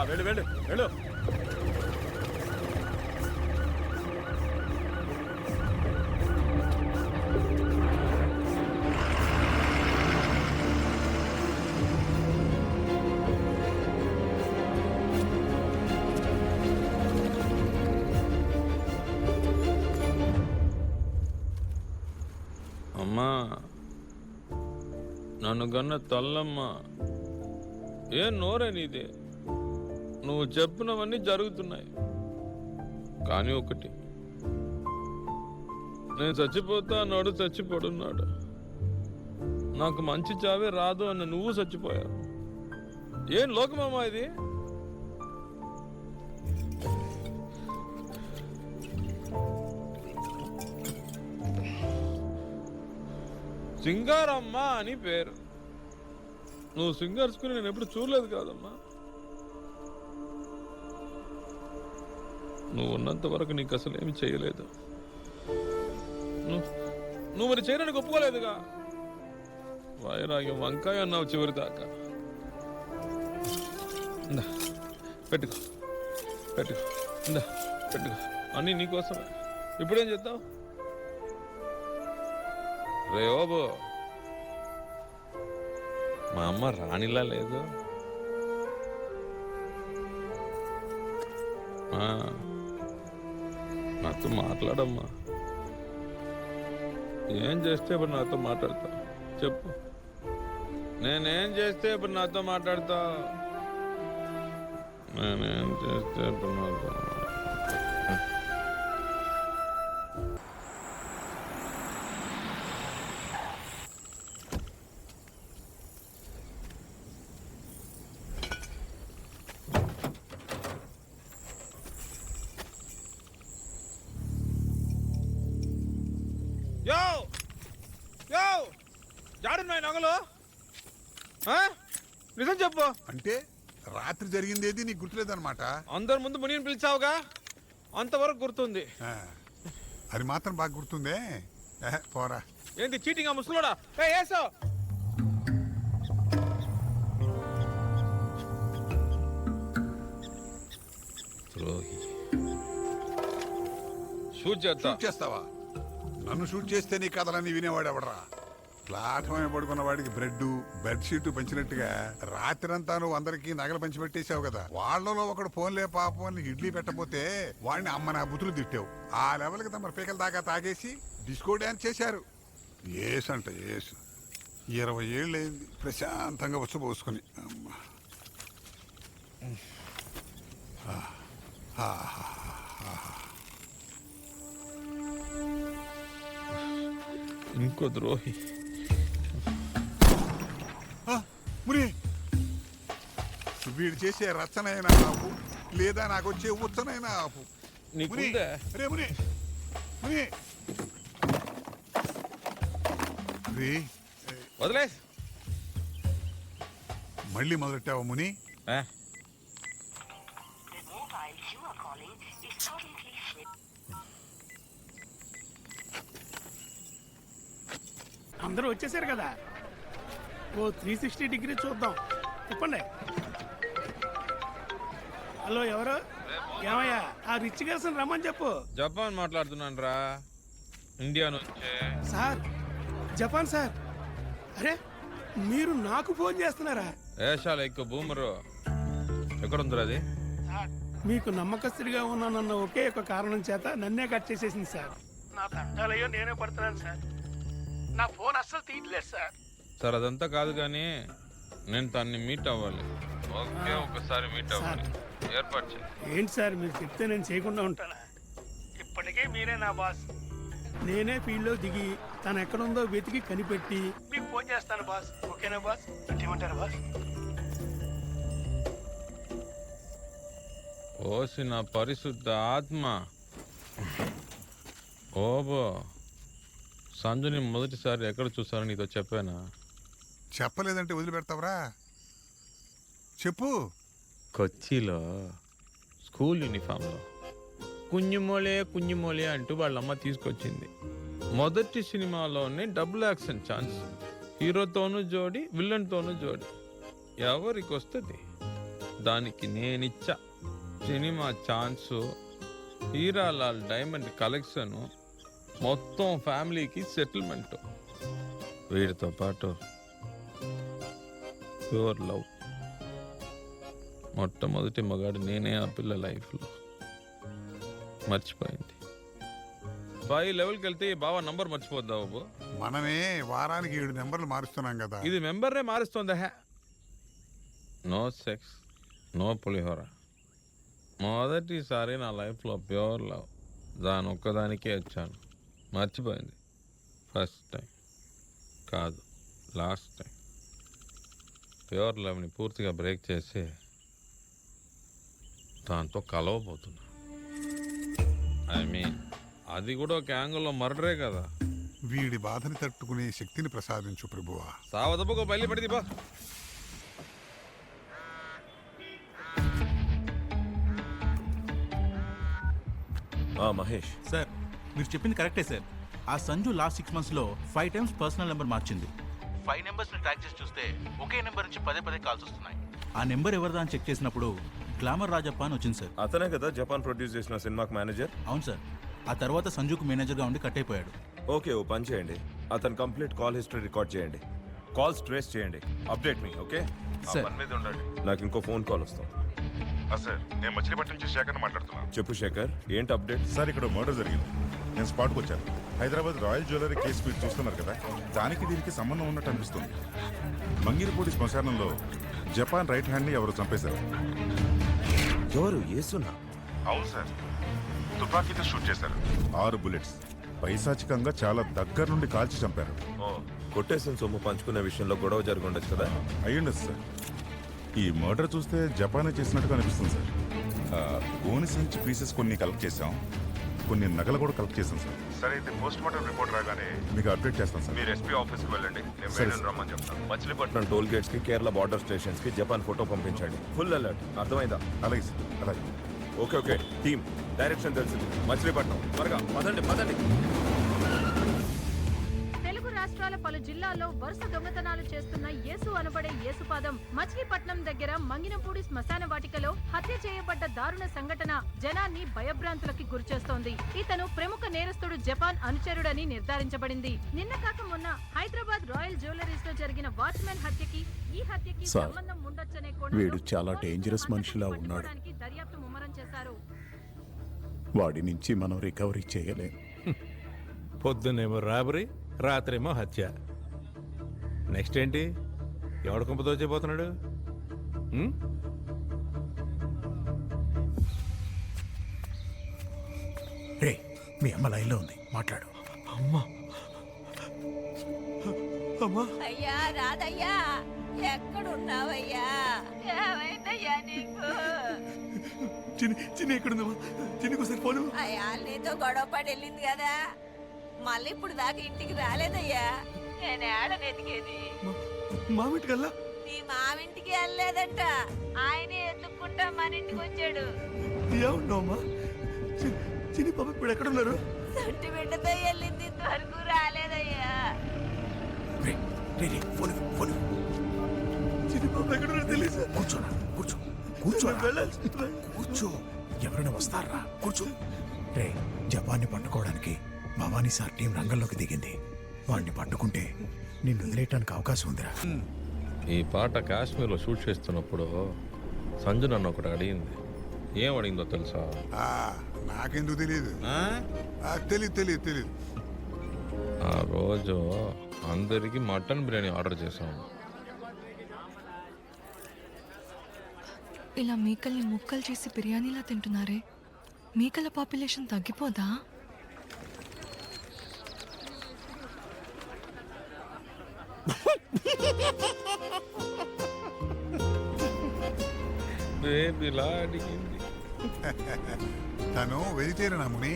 వెళ్ళు వెళ్ళు వెళ్ళు. అమ్మా, నన్ను గన్న తల్లమ్మ, ఏం నోరే నీది? నువ్వు చెప్పినవన్నీ జరుగుతున్నాయి. కానీ ఒకటి, నేను చచ్చిపోతా అన్నాడు, చచ్చిపోడున్నాడు. నాకు మంచి చావే రాదు అన్న నువ్వు చచ్చిపోయావు. ఏం లోకమమ్మా ఇది? సింగారమ్మ అని పేరు. నువ్వు సింగర్స్కుని నేను ఎప్పుడు చూడలేదు కాదమ్మా. నువ్వు ఉన్నంత వరకు నీకు అసలు ఏమి చేయలేదు. నువ్వు మరి చేయడానికి ఒప్పుకోలేదుగా. వైరాగ్యం వంకాయ అన్నావు చివరి దాకా. ఇందా పెట్టుకో, పెట్టుకో, ఇందా పెట్టుకో, అన్నీ నీకోసమే. ఇప్పుడేం చేద్దావు? రే ఓబో, మా అమ్మ రాణిలా లేదు. నాతో మాట్లాడమ్మా. ఏం చేస్తే ఇప్పుడు నాతో మాట్లాడతా చెప్పు. నేనేం చేస్తే ఇప్పుడు నాతో మాట్లాడతా? నేనేం చేస్తే ఇప్పుడు నాతో జాడున్నాయి నగలు? నిజం చెప్పు. అంటే రాత్రి జరిగిందేది నీకు గుర్తులేదన్నమాట. అందరి ముందు మునిని పిలిచావుగా, అంతవరకు గుర్తుంది. అది మాత్రం బాగా గుర్తుందే. పోరా. ఏంటి చీటింగ్? ఆ ముసలోడా ఏసో షూట్ చేస్తావా? నన్ను షూట్ చేస్తే నీ కథలన్నీ వినేవాడు ఎవడరా? ప్లాట్ఫామ్ పడుకున్న వాడికి బెడ్షీట్ పంచినట్టుగా రాత్రంతా నువ్వు అందరికీ నగలు పంచిపెట్టేశావు కదా. వాళ్లలో ఒకడు ఫోన్లే పాపం అని ఇడ్లీ పెట్టపోతే వాడిని అమ్మ నా బుతులు తిట్టావు. ఆ లెవెల్కి తమ పీకల దాకా తాగేసి డిస్కో డ్యాన్స్ చేశారు. ఏసంట ఏసు 20 ఏళ్ళైంది ప్రశాంతంగా వచ్చపోసుకుని. అమ్మా ఇంకో ద్రోహి. ముని, వీడు చేసే రచనైనా ఆపు, లేదా నాకు వచ్చే ఉచ్చనైనా ఆపు. రే ముని, ముని వదిలే. మళ్ళీ మొదలెట్టావా ముని? అందరూ వచ్చేసారు కదా, ఓ 360 డిగ్రీ చూద్దాం. చెప్పండి. హలో, ఎవరు? ఏమయ్యా, ఆ రిచ్ గర్ల్స్ రమ్మని చెప్పు. జపాన్ మాట్లాడుతున్నాను రా, ఇండియా నుంచి. Sir, Japan sir? అరే, మీరు నాకు ఫోన్ చేస్తున్నారా? ఏషాలు ఎక్కువ బూమరు. ఎక్కడుందిరా అది? మీకు నమ్మకస్తుడిగా ఉన్నానన్న ఒకే ఒక కారణం చేత నన్నే కట్ చేసేసింది సార్. నా తంటాలయ్యో నేనే పడుతున్నాను సార్. నా ఫోన్ అస్సలు తీయట్లేదు సార్. సార్ అదంతా కాదు కానీ నేను తన్ని మీట్ అవ్వాలి. ఓకే, ఒకసారి మీట్ అవ్వాలి. ఏర్పాటు చేయండి. ఏంటి సార్, మీరు చెప్తే నేను చేయకుండా ఉంటానా? ఇప్పటికే మీరే నా బాస్. నేనే ఫీల్డ్లో దిగి తను ఎక్కడుందో వెతికి కనిపెట్టి మీకు ఫోన్ చేస్తాను బాస్. ఓకేనా బాస్? ఏమంటారు బాస్? ఓసి నా పరిశుద్ధ ఆత్మ. ఓబో, సంజుని మొదటిసారి ఎక్కడ చూసారో నీతో చెప్పానా? చెప్పలేదంటే వదిలిపెడతావరా? చెప్పు. కొచ్చిలో స్కూల్ యూనిఫామ్లో కుഞ്ഞുమోలే అంటూ వాళ్ళమ్మ తీసుకొచ్చింది. మొదటి సినిమాలోనే డబుల్ యాక్షన్ ఛాన్స్. హీరోతోనూ జోడి, విలన్తోనూ జోడి. ఎవరికి వస్తుంది? దానికి నేనిచ్చా cinema chance, Heeralal diamond collection, మొత్తం ఫ్యామిలీకి సెటిల్మెంట్. వీడితో పాటు ప్యూర్ లవ్. మొట్టమొదటి మగాడు నేనే ఆ పిల్ల లైఫ్లో. మర్చిపోయింది. 5 లెవెల్కి వెళ్తే ఈ బావ నంబర్ మర్చిపోద్దా బాబు? మనమే వారానికి 7 నెంబర్లు మారుస్తున్నాం కదా. ఇది మెంబర్నే మారుస్తుందా? నో సెక్స్, నో పులిహోర. మొదటిసారి నా లైఫ్లో ప్యూర్ లవ్. దాని ఒక్కదానికే వచ్చాను. మర్చిపోయింది. ఫస్ట్ టైం కాదు, లాస్ట్ టైం. ప్యూర్ లవ్ని పూర్తిగా బ్రేక్ చేసి దాంతో కలవబోతున్నా. ఐ మీన్ అది కూడా ఒక యాంగిల్లో మర్డరే కదా. వీడి బాధని తట్టుకునే శక్తిని ప్రసాదించు ప్రభువా. సావదబ్బకు బయలు పడింది బా. మహేష్ సార్, మీరు చెప్పింది కరెక్టే సార్. ఆ Sanju last 6 monthsలో 5 times personal number మార్చింది. 5 numbers ట్రాక్ చేసి చూస్తే ఒకే నెంబర్ నుంచి పదే కాల్స్ వస్తున్నాయి. ఆ నెంబర్ ఎవరిదా అని చెక్ చేసినప్పుడు గ్లామర్ రాజప్ప అని వచ్చింది సార్. అతనే కదా జపాన్ ప్రొడ్యూస్ చేసిన సినిమాకి మేనేజర్? అవును సార్. ఆ తర్వాత సంజుకు మేనేజర్గా ఉండి కట్ అయిపోయాడు. ఓకే, ఓ పని చేయండి, అతను కంప్లీట్ కాల్ హిస్టరీ రికార్డ్ చేయండి, కాల్స్ ట్రేస్ చేయండి, అప్డేట్ మీ. Okay sir. పని మీద ఉండండి, నాకు ఇంకో ఫోన్ కాల్ వస్తాం. సార్, నేను మచిలీపట్నం నుంచి శేఖర్ మాట్లాడుతున్నాను. చెప్పు శేఖర్, ఏంటి అప్డేట్? సార్, ఇక్కడ మర్డర్ జరిగింది. నేను స్పాట్కి వచ్చాను. హైదరాబాద్ రాయల్ జ్యువెలరీ కేసు మీరు చూస్తున్నారు కదా, దానికి దీనికి సంబంధం ఉన్నట్టు అనిపిస్తుంది. మంగిరిపూడి శ్మశానంలో జపాన్ రైట్ హ్యాండ్ని ఎవరు చంపేశారు. ఎవరు? యేసునా? అవును సార్, తుపాకీతో షూట్ చేశారు. 6 bullets పైశాచికంగా చాలా దగ్గర నుండి కాల్చి చంపారు. కొట్టేసిన సొమ్ము పంచుకునే విషయంలో గొడవ జరిగి ఉండొచ్చు కదా? అయ్యుండదు సార్. ఈ మర్డర్ చూస్తే జపానే చేసినట్టుగా అనిపిస్తుంది సార్. గోని సంచి పీసెస్ కొన్ని కలెక్ట్ చేసాం, కొన్ని నగలు కూడా కలెక్ట్ చేశాం సార్. సరే, అయితే పోస్ట్ మార్టం రిపోర్ట్ రాగానే మీకు అప్డేట్ చేస్తాను సార్. మీరు ఎస్పీ ఆఫీస్కి వెళ్ళండి, నేను వేణుని రమ్మని చెప్తాను. మచిలీపట్నం టోల్ గేట్స్ కి, కేరళ బార్డర్ స్టేషన్స్ కి జపాన్ ఫోటో పంపించండి. ఫుల్ అలర్ట్, అర్థమైందా? అలాగే సార్, అలాగే. ఓకే టీమ్, డైరెక్షన్ తెలిసింది. మచిలీపట్నం, త్వరగా పదండి. తెలుగు రాష్ట్రాల పలు జిల్లాల్లో వరుస దొంగతనాలు చేస్తున్న యేసు అనబడే యేసుపాదం మచిలీపట్నం దగ్గర మంగినపూడి శ్మశాన వాటికలో హత్య చేయబడ్డ దారుణ సంఘటన జనాన్ని భయభ్రాంతులకి గురిచేస్తోంది. ఇతను ప్రముఖ నేరస్తుడు జపాన్ అనుచరుడని నిర్ధారించబడింది. నిన్న కాక మొన్న హైదరాబాద్ రాయల్ జ్యువెలరీస్ లో జరిగిన వాచ్మెన్ హత్యకి ఈ హత్యకి సంబంధం ఉండొచ్చనే వీడు చాలా డేంజరస్ మనిషిలా ఉన్నాడు. దర్యాప్తు ముమ్మరం చేశారు. వాడి నుంచి మనం రికవరీ చేయలేం. పొద్దునేమో రాబరీ, రాత్రేమో హత్య. నెక్స్ట్ ఏంటి? ఎవడు కుంపతో చేయబోతున్నాడు? రే, మీ అమ్మ లైన్లో ఉంది, మాట్లాడు. అయ్యా రాదయ్యా, ఎక్కడున్నావయ్యా? ఏమైందయ్యా నీకు? చిన్ని ఎక్కడుందమ్మా? చిన్నకు ఒకసారి ఫోను. అయ్యా నీతో గొడవ పడి వెళ్ళింది కదా, మళ్ళీ ఇప్పుడు దాకా ఇంటికి రాలేదయ్యా. నేను ఏడని ఎదిగేది. మామిటికల్లా నీ మావింటికి వెళ్ళలేదంట, ఆయనే ఎత్తుక్కుంటా మన ఇంటికి వచ్చాడు. ఏమన్నావమ్మా? చిన్ని పాప ఇప్పుడు ఎక్కడున్నారు? సొంటి బిడ్డతో వెళ్ళింది, ఇంతవరకు రాలేదయ్యా. చిన్ని పాప ఎక్కడున్నారో తెలియదు. కూర్చో, ఎవరైనా వస్తారా? కూర్చో. రే, జపాన్ని పట్టుకోవడానికి భవానీ సార్ టీం రంగంలోకి దిగింది. వాడిని పట్టుకుంటే నిన్ను వదిలేయటానికి అవకాశం ఉందిరా. ఈ పాట కాశ్మీర్లో షూట్ చేస్తున్నప్పుడు సంజు నన్ను ఒకటి అడిగింది. ఏం అడిగిందో తెలుసా? నాకెందుకు తెలియదు. తెలీదు. ఆ రోజు అందరికి మటన్ బిర్యానీ ఆర్డర్ చేశాము. ఇలా మేకల్ని ముక్కలు చేసి బిర్యానీలా తింటున్నారే, మేకల పాపులేషన్ తగ్గిపోదా? ఇలా అడిగింది. తను వెజిటేరియన్ అమ్ముని.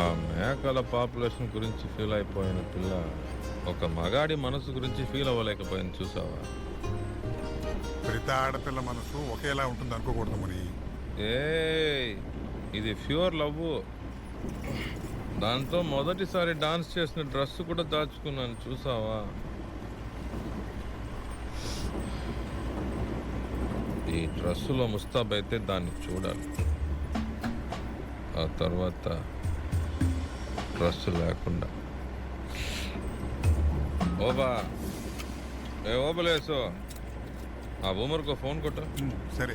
ఆ మేకల పాపులేషన్ గురించి ఫీల్ అయిపోయిన పిల్ల ఒక మగాడి మనసు గురించి ఫీల్ అవ్వలేకపోయింది. చూసావా? ప్రతి ఆడపిల్ల మనసు ఒకేలా ఉంటుంది అనుకోకూడదు ముని. ఇది ప్యూర్ లవ్. దాంతో మొదటిసారి డాన్స్ చేసిన డ్రెస్ కూడా దాచుకున్నాను. చూసావా? ఈ డ్రెస్సులో ముస్తాబైతే దాన్ని చూడాలి, ఆ తర్వాత డ్రెస్సు లేకుండా. ఓబా ఏ ఓబలేసు ఆ బూమర్కో ఫోన్ కొట్టు. సరే